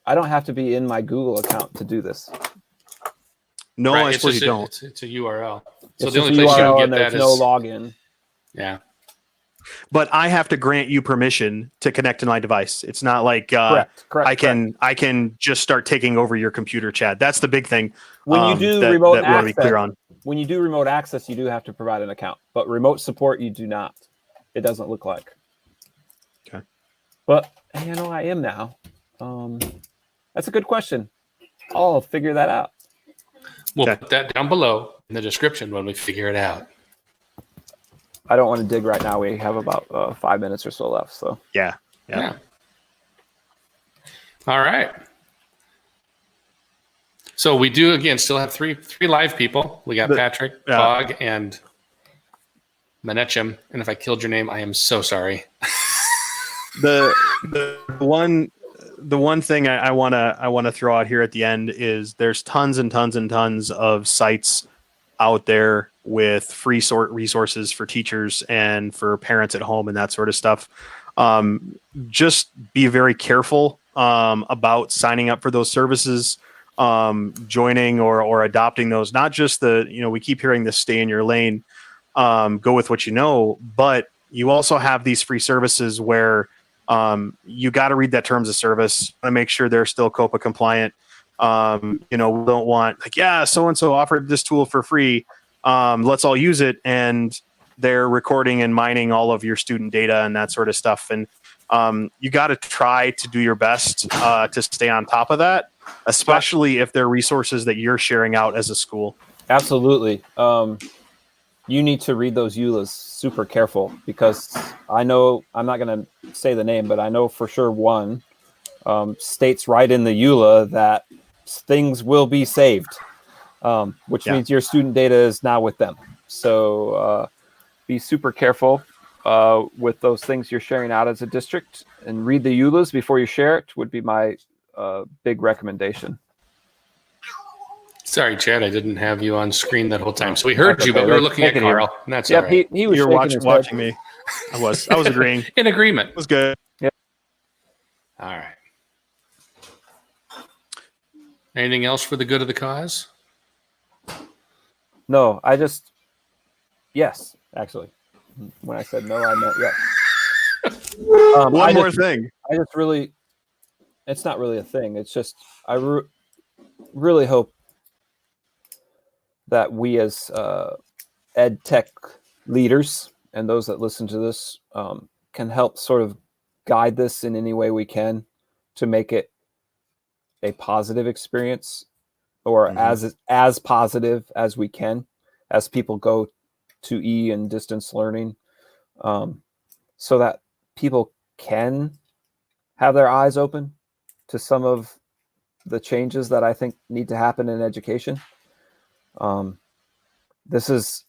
I don't have to be in my Google account to do this. No, right, I suppose you don't. It's a URL. So it's the only place you can get that is no login. Yeah. But I have to grant you permission to connect to my device. It's not like Correct, I can just start taking over your computer, Chad. That's the big thing. When you do remote that we want to be access, clear on. When you do remote access, you do have to provide an account. But remote support, you do not. It doesn't look like. Okay. But I am now. That's a good question. I'll figure that out. We'll put that down below in the description when we figure it out. I don't want to dig right now. We have about 5 minutes or so left. So Yeah. All right. So we do again still have three live people. We got Patrick, Bog, and Manetcham. And if I killed your name, I am so sorry. The one thing I want to throw out here at the end is there's tons and tons and tons of sites out there with free resources for teachers and for parents at home and that sort of stuff. Just be very careful about signing up for those services, joining or adopting those. Not just we keep hearing this stay in your lane, go with what you know, but you also have these free services where you got to read that terms of service and make sure they're still COPA compliant. We don't want like, yeah, so-and-so offered this tool for free. Let's all use it. And they're recording and mining all of your student data and that sort of stuff. And you got to try to do your best to stay on top of that, especially if they're resources that you're sharing out as a school. Absolutely. You need to read those EULAs super careful, because I know, I'm not going to say the name, but I know for sure one states right in the EULA that things will be saved, which means your student data is now with them. So be super careful with those things you're sharing out as a district, and read the EULAs before you share it would be my big recommendation. Sorry, Chad, I didn't have you on screen that whole time. So we heard you, but we were looking at Carl, and that's all right. He was You're shaking watching his head. me. I was agreeing. It In agreement. was good. All right. Anything else for the good of the cause? No, yes, actually. When I said no, I meant yes. One more thing. I just really, it's not really a thing. It's just, I really hope that we as ed tech leaders and those that listen to this can help sort of guide this in any way we can to make it a positive experience, or as positive as we can as people go to E and distance learning, so that people can have their eyes open to some of the changes that I think need to happen in education. This is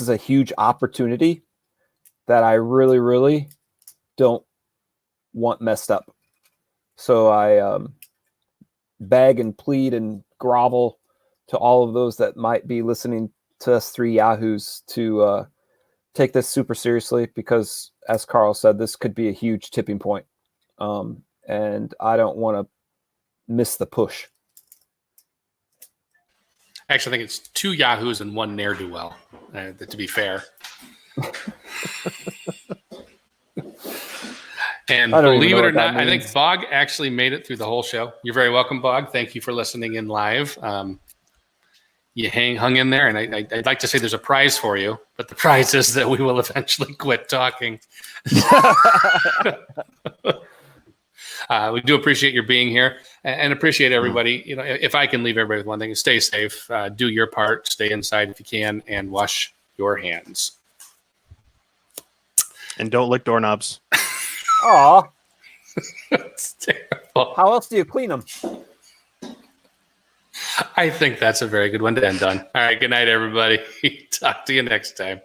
a huge opportunity that I really, really don't want messed up. So I beg and plead and grovel to all of those that might be listening to us three yahoos to take this super seriously, because as Carl said, this could be a huge tipping point. And I don't want to miss the push. Actually, I think it's 2 yahoos and 1 ne'er-do-well, to be fair. And believe it or not, I think Bog actually made it through the whole show. You're very welcome, Bog. Thank you for listening in live. You hung in there, and I'd like to say there's a prize for you, but the prize is that we will eventually quit talking. We do appreciate your being here, and appreciate everybody. If I can leave everybody with one thing, stay safe, do your part, stay inside if you can, and wash your hands. And don't lick doorknobs. Aw. That's terrible. How else do you clean them? I think that's a very good one to end on. All right, good night, everybody. Talk to you next time.